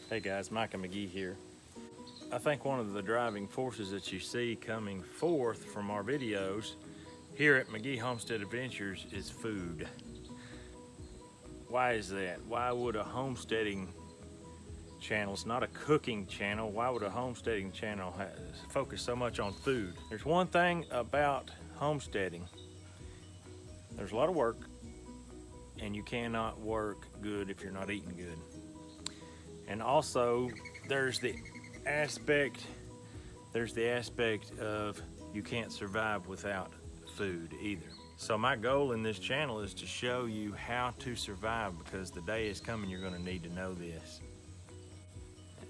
Hey guys, Mike and McGee here. I think one of the driving forces that you see coming forth from our videos here at McGee Homestead Adventures is food. Why is that? Why would a homesteading channel, it's not a cooking channel, why would a homesteading channel focus so much on food? There's one thing about homesteading. There's a lot of work, and you cannot work good if you're not eating good. And also, there's the aspect of you can't survive without food either. So my goal in this channel is to show you how to survive, because the day is coming you're going to need to know this.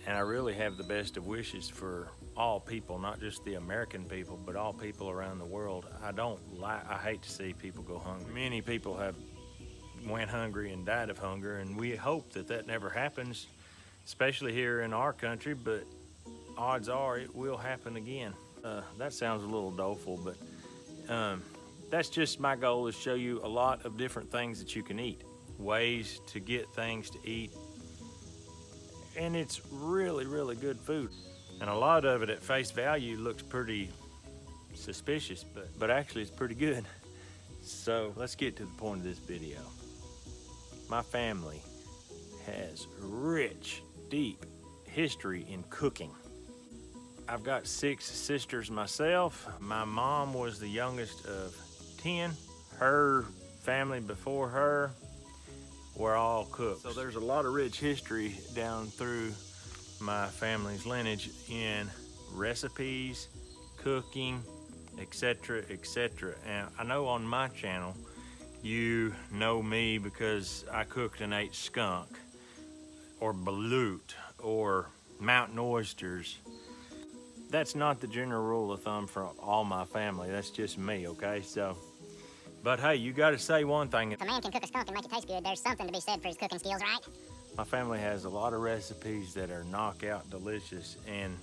And I really have the best of wishes for all people, not just the American people, but all people around the world. I hate to see people go hungry. Many people have went hungry and died of hunger, and we hope that that never happens, especially here in our country, but odds are it will happen again. That sounds a little doleful, but that's just my goal, is show you a lot of different things that you can eat, ways to get things to eat, and it's really, really good food. And a lot of it at face value looks pretty suspicious, but actually it's pretty good. So let's get to the point of this video. My family has rich, deep history in cooking. I've got 6 sisters myself. My mom was the youngest of 10. Her family before her were all cooks. So there's a lot of rich history down through my family's lineage in recipes, cooking, etc., etc. And I know on my channel, you know me because I cooked and ate skunk, or balut, or mountain oysters. That's not the general rule of thumb for all my family. That's just me, okay? So, but hey, you gotta say one thing. If a man can cook a skunk and make it taste good, there's something to be said for his cooking skills, right? My family has a lot of recipes that are knockout delicious, and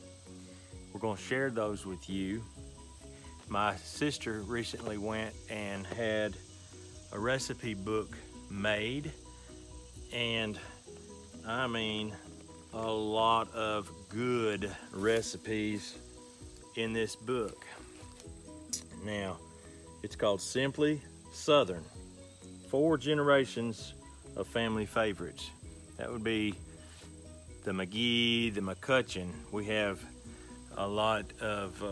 we're gonna share those with you. My sister recently went and had a recipe book made, and I mean a lot of good recipes in this book. Now, it's called Simply Southern, 4 generations of family favorites. That would be the McGie, the McCutcheon. We have a lot of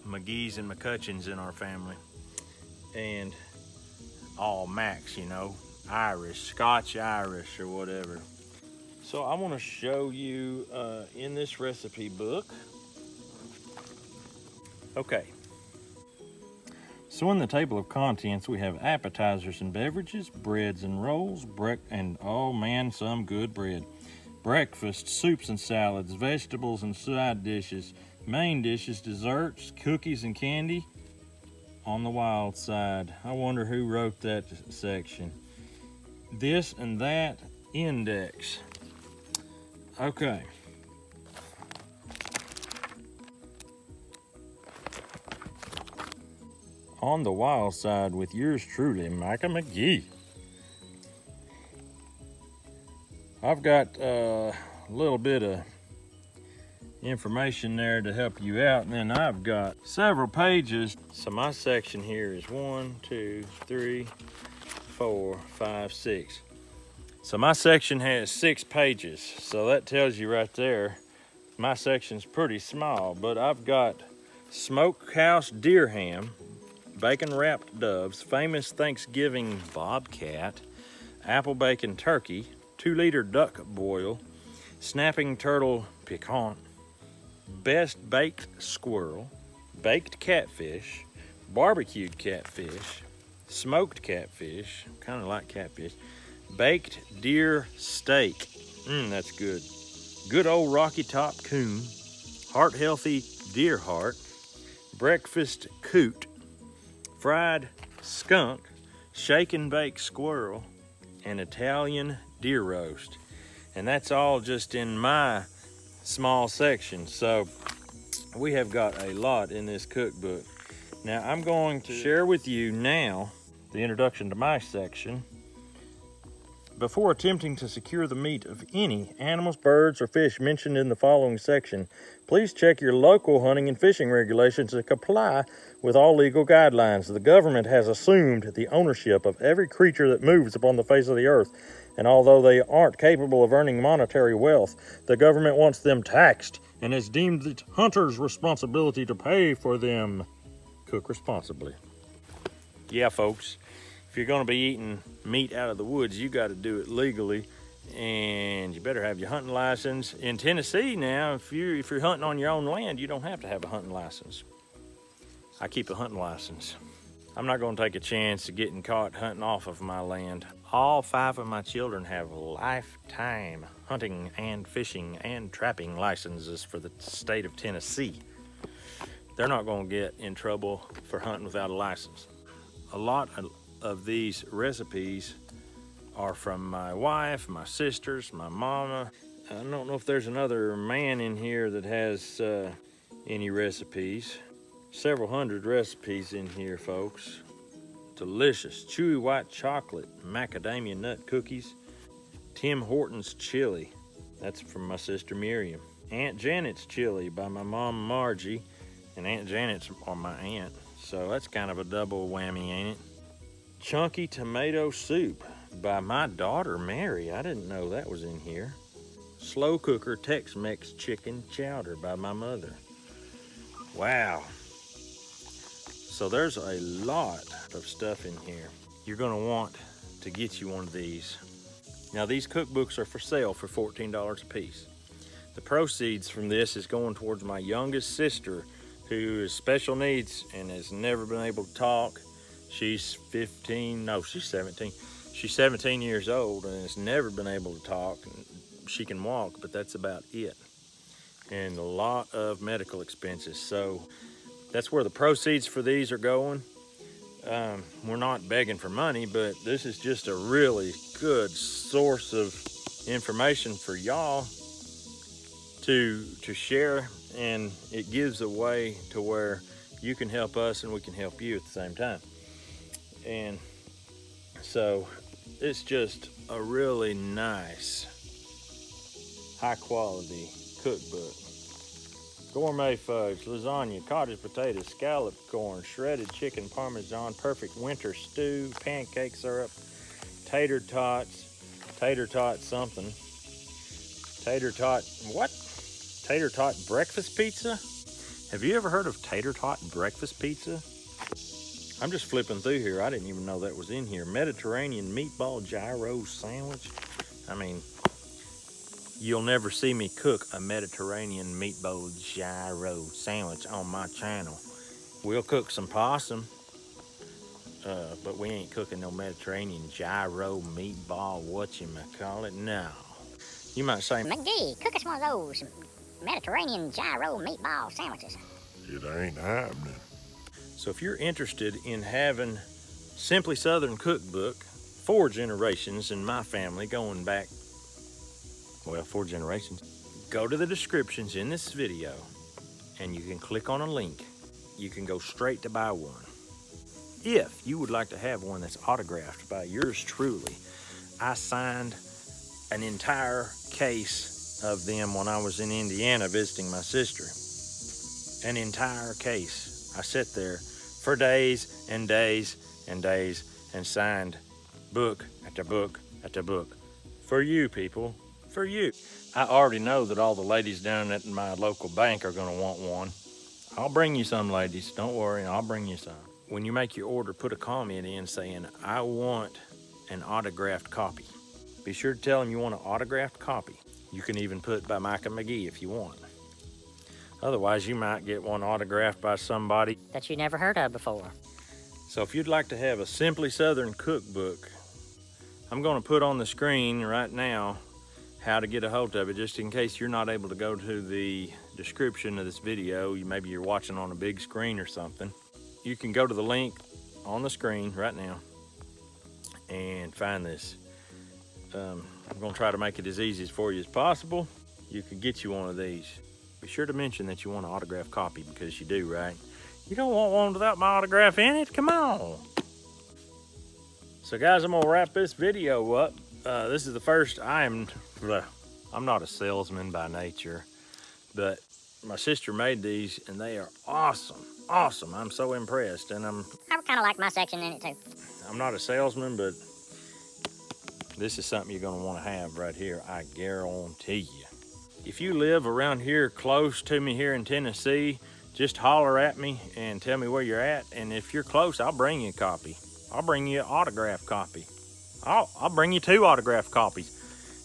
McGees and McCutcheons in our family, and all Macs, you know, Irish, Scotch Irish, or whatever. So I want to show you in this recipe book. Okay. So in the table of contents, we have appetizers and beverages, breads and rolls, and oh man, some good bread. Breakfast, soups and salads, vegetables and side dishes, main dishes, desserts, cookies and candy. On the wild side. I wonder who wrote that section. This and that index. Okay. On the wild side with yours truly, Mike and McGee. I've got a little bit of information there to help you out, and then I've got several pages. So my section here is 1, 2, 3, 4, 5, 6. So my section has 6 pages, so that tells you right there my section's pretty small. But I've got smokehouse deer ham, bacon wrapped doves, famous Thanksgiving bobcat, apple bacon turkey, 2-liter duck boil, snapping turtle piquant, best baked squirrel, baked catfish, barbecued catfish, smoked catfish, kind of like catfish, baked deer steak, that's good, good old Rocky Top coon, heart healthy deer heart, breakfast coot, fried skunk, shake and bake squirrel, and Italian deer roast. And that's all just in my small section. So we have got a lot in this cookbook. Now I'm going to share with you now the introduction to my section. Before attempting to secure the meat of any animals, birds, or fish mentioned in the following section, please check your local hunting and fishing regulations to comply with all legal guidelines. The government has assumed the ownership of every creature that moves upon the face of the earth, and although they aren't capable of earning monetary wealth, the government wants them taxed and has deemed it hunters' responsibility to pay for them. Cook responsibly. Yeah, folks. If you're going to be eating meat out of the woods, you got to do it legally, and you better have your hunting license. In Tennessee now, if you're hunting on your own land, you don't have to have a hunting license. I keep a hunting license. I'm not going to take a chance of getting caught hunting off of my land. All 5 of my children have lifetime hunting and fishing and trapping licenses for the state of Tennessee. They're not going to get in trouble for hunting without a license. A lot of these recipes are from my wife, my sisters, my mama. I don't know if there's another man in here that has any recipes. Several hundred recipes in here, folks. Delicious chewy white chocolate macadamia nut cookies. Tim Hortons chili. That's from my sister Miriam. Aunt Janet's chili by my mom Margie, and Aunt Janet's or my aunt. So that's kind of a double whammy, ain't it? Chunky tomato soup by my daughter Mary. I didn't know that was in here. Slow cooker Tex-Mex chicken chowder by my mother. Wow. So there's a lot of stuff in here. You're gonna want to get you one of these. Now these cookbooks are for sale for $14 a piece. The proceeds from this is going towards my youngest sister, who is special needs and has never been able to talk. She's 17. She's 17 years old and has never been able to talk. She can walk, but that's about it. And a lot of medical expenses. So that's where the proceeds for these are going. We're not begging for money, but this is just a really good source of information for y'all to share, and it gives a way to where you can help us and we can help you at the same time. And so it's just a really nice, high quality cookbook. Gourmet fudge, lasagna, cottage potatoes, scalloped corn, shredded chicken parmesan, perfect winter stew, pancake syrup, tater tot something. Tater tot breakfast pizza? Have you ever heard of tater tot breakfast pizza? I'm just flipping through here. I didn't even know that was in here. Mediterranean meatball gyro sandwich. I mean, you'll never see me cook a Mediterranean meatball gyro sandwich on my channel. We'll cook some possum, but we ain't cooking no Mediterranean gyro meatball whatchamacallit. No. You might say, McGee, cook us one of those Mediterranean gyro meatball sandwiches. It ain't happening. So if you're interested in having Simply Southern Cookbook, 4 generations in my family going back, well, 4 generations, go to the descriptions in this video and you can click on a link. You can go straight to buy one. If you would like to have one that's autographed by yours truly, I signed an entire case of them when I was in Indiana visiting my sister. An entire case. I sat there for days and days and days and signed book after book after book. For you people, for you. I already know that all the ladies down at my local bank are gonna want one. I'll bring you some, ladies, don't worry, I'll bring you some. When you make your order, put a comment in saying, I want an autographed copy. Be sure to tell them you want an autographed copy. You can even put by Micah McGee if you want. Otherwise, you might get one autographed by somebody That you never heard of before. So if you'd like to have a Simply Southern cookbook, I'm going to put on the screen right now how to get a hold of it, just in case you're not able to go to the description of this video. Maybe you're watching on a big screen or something. You can go to the link on the screen right now and find this. I'm going to try to make it as easy for you as possible. You can get you one of these. Be sure to mention that you want an autographed copy, because you do, right? You don't want one without my autograph in it? Come on. So guys, I'm gonna wrap this video up. This is the first. I'm not a salesman by nature, but my sister made these and they are awesome. Awesome. I'm so impressed. And I kind of like my section in it too. I'm not a salesman, but this is something you're gonna wanna have right here, I guarantee you. If you live around here close to me here in Tennessee, just holler at me and tell me where you're at. And if you're close, I'll bring you a copy. I'll bring you an autographed copy. I'll bring you 2 autographed copies.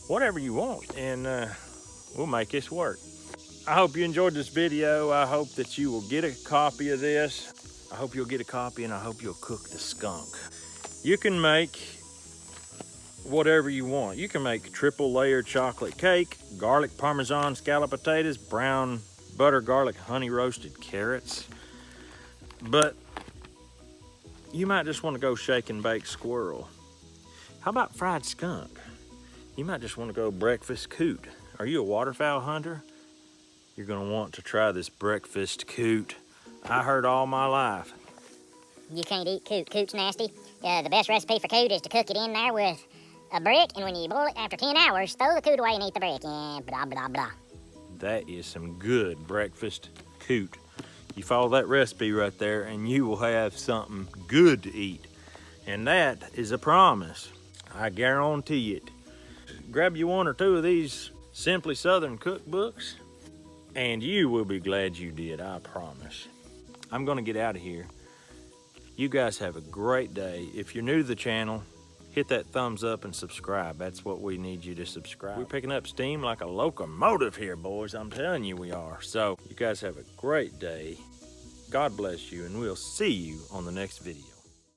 Whatever you want, and we'll make this work. I hope you enjoyed this video. I hope that you will get a copy of this. I hope you'll get a copy, and I hope you'll cook the skunk. You can make whatever you want. You can make triple layered chocolate cake, garlic parmesan scallop potatoes, brown butter garlic honey roasted carrots. But you might just want to go shake and bake squirrel. How about fried skunk? You might just want to go breakfast coot. Are you a waterfowl hunter? You're gonna want to try this breakfast coot. I heard all my life. You can't eat coot. Coot's nasty. The best recipe for coot is to cook it in there with a brick, and when you boil it after 10 hours, throw the coot away and eat the brick, and blah, blah, blah. That is some good breakfast coot. You follow that recipe right there, and you will have something good to eat. And that is a promise. I guarantee it. Grab you 1 or 2 of these Simply Southern cookbooks, and you will be glad you did, I promise. I'm gonna get out of here. You guys have a great day. If you're new to the channel, hit that thumbs up and subscribe. That's what we need you to subscribe. We're picking up steam like a locomotive here, boys. I'm telling you we are. So you guys have a great day. God bless you, and we'll see you on the next video.